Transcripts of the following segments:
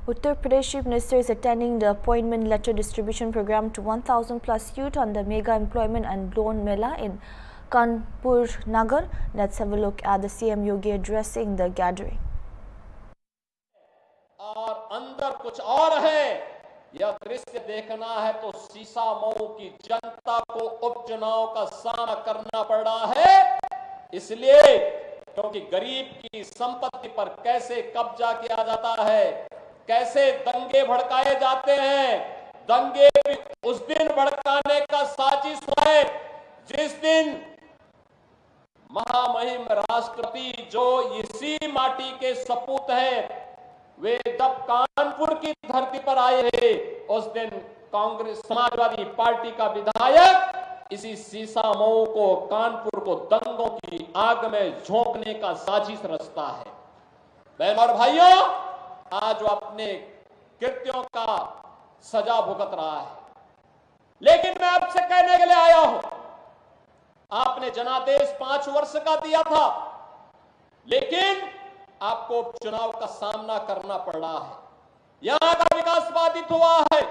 Uttar Pradesh Chief Minister is attending the appointment letter distribution program to 1,000 plus youth on the Mega Employment and Loan Mela in Kanpur Nagar. Let's have a look at the CM Yogi addressing the gathering. और अंदर कुछ और है, यह दृश्य देखना है तो सीसामऊ की जनता को उपचुनाव का सामना करना पड़ रहा है। इसलिए क्योंकि गरीब की संपत्ति पर कैसे कब्जा किया जाता है, कैसे दंगे भड़काए जाते हैं। दंगे भी उस दिन भड़काने का साजिश है जिस दिन महामहिम राष्ट्रपति जो इसी माटी के सपूत हैं, वे जब कानपुर की धरती पर आए थे, उस दिन कांग्रेस समाजवादी पार्टी का विधायक इसी सीसामऊ को, कानपुर को दंगों की आग में झोंकने का साजिश रचता है। बहनों और भाइयों, आज वो अपने कृत्यों का सजा भुगत रहा है। लेकिन मैं आपसे कहने के लिए आया हूं, आपने जनादेश 5 वर्ष का दिया था, लेकिन आपको चुनाव का सामना करना पड़ रहा है। यहां का विकास बाधित हुआ है।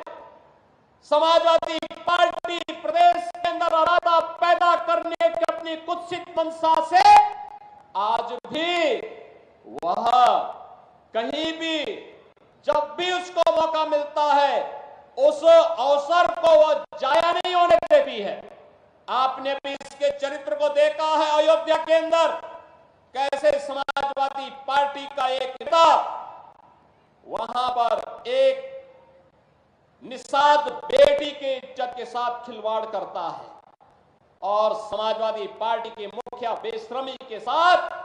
समाजवादी पार्टी प्रदेश के अंदर अरादा पैदा करने की अपनी कुत्सित मंशा से आज भी वह कहीं भी जब भी उसको मौका मिलता है, उस अवसर को वह जाया नहीं होने देती है। आपने भी इसके चरित्र को देखा है अयोध्या के अंदर, कैसे समाजवादी पार्टी का एक नेता वहां पर एक निषाद बेटी के इज्जत के साथ खिलवाड़ करता है और समाजवादी पार्टी के मुखिया बेशर्मी के साथ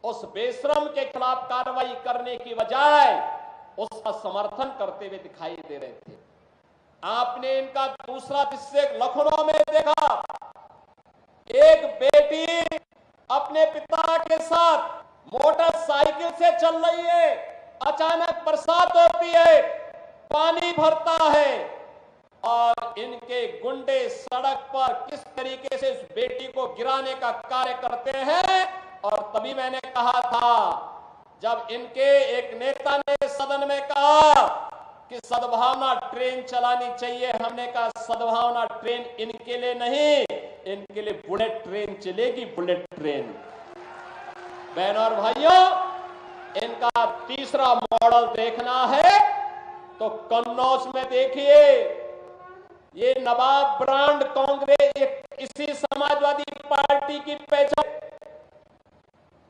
उस बेशरम के खिलाफ कार्रवाई करने की बजाय उसका समर्थन करते हुए दिखाई दे रहे थे। आपने इनका दूसरा दृश्य लखनऊ में देखा, एक बेटी अपने पिता के साथ मोटरसाइकिल से चल रही है, अचानक बरसात होती है, पानी भरता है और इनके गुंडे सड़क पर किस तरीके से उस बेटी को गिराने का कार्य करते हैं। और तभी मैंने कहा था, जब इनके एक नेता ने सदन में कहा कि सद्भावना ट्रेन चलानी चाहिए, हमने कहा सद्भावना ट्रेन इनके लिए नहीं, इनके लिए बुलेट ट्रेन चलेगी, बुलेट ट्रेन। बहनों और भाइयों, इनका तीसरा मॉडल देखना है तो कन्नौज में देखिए, ये नवाब ब्रांड कांग्रेस इसी समाजवादी पार्टी की पहचान,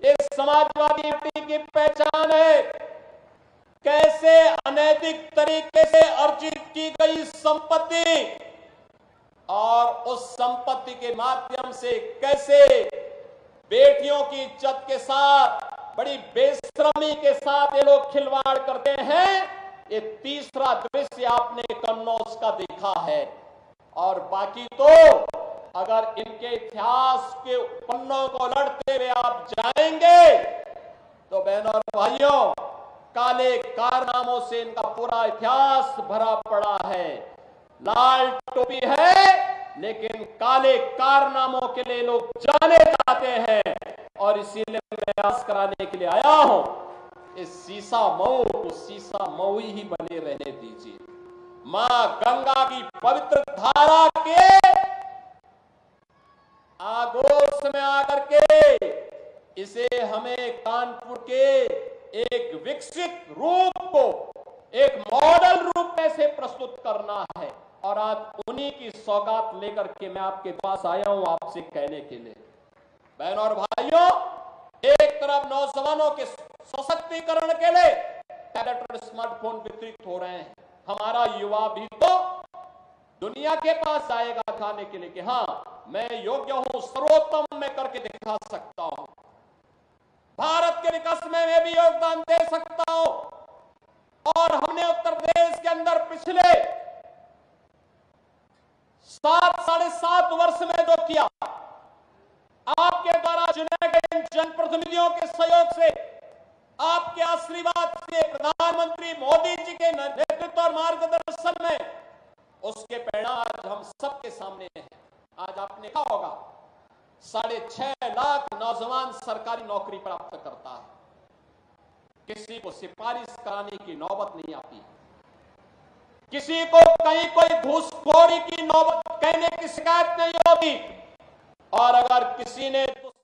ये समाजवादी पार्टी की पहचान है। कैसे अनैतिक तरीके से अर्जित की गई संपत्ति और उस संपत्ति के माध्यम से कैसे बेटियों की इज्जत के साथ, बड़ी बेशर्मी के साथ ये लोग खिलवाड़ करते हैं। ये तीसरा दृश्य आपने कन्नौज का देखा है। और बाकी तो अगर इनके इतिहास के पन्नों को लड़ते हुए आप जाएंगे तो बहनों और भाइयों, काले कारनामों से इनका पूरा इतिहास भरा पड़ा है। लाल टोपी है, लेकिन काले कारनामों के लिए लोग जाने जाते हैं और इसीलिए मैं प्रयास कराने के लिए आया हूं, इस सीसामऊ को सीसामऊ ही बने रहने दीजिए। मां गंगा की पवित्र धारा के आगोश में आकर के इसे हमें कानपुर के एक विकसित रूप को एक मॉडल रूप में से प्रस्तुत करना है। और आज उन्हीं की सौगात लेकर के मैं आपके पास आया हूं, आपसे कहने के लिए। बहनों और भाइयों, एक तरफ नौजवानों के सशक्तिकरण के लिए टैबलेट और स्मार्टफोन वितरित हो रहे हैं। हमारा युवा भी तो दुनिया के पास आएगा खाने के लिए कि हाँ, मैं योग्य हूं, सर्वोत्तम मैं करके दिखा सकता हूं, भारत के विकास में मैं भी योगदान दे सकता हूं। और हमने उत्तर प्रदेश के अंदर पिछले 7-7.5 वर्ष में जो किया, आपके द्वारा चुने गए जनप्रतिनिधियों के सहयोग से, आपके आशीर्वाद से, प्रधानमंत्री मोदी जी के नेतृत्व और मार्गदर्शन में, उसके परिणाम आज हम सबके सामने हैं। आज आपने कहा होगा 6.5 लाख नौजवान सरकारी नौकरी प्राप्त करता है। किसी को सिफारिश कराने की नौबत नहीं आती, किसी को कहीं कोई घूसखोरी की नौबत कहने की शिकायत नहीं होती, और अगर किसी ने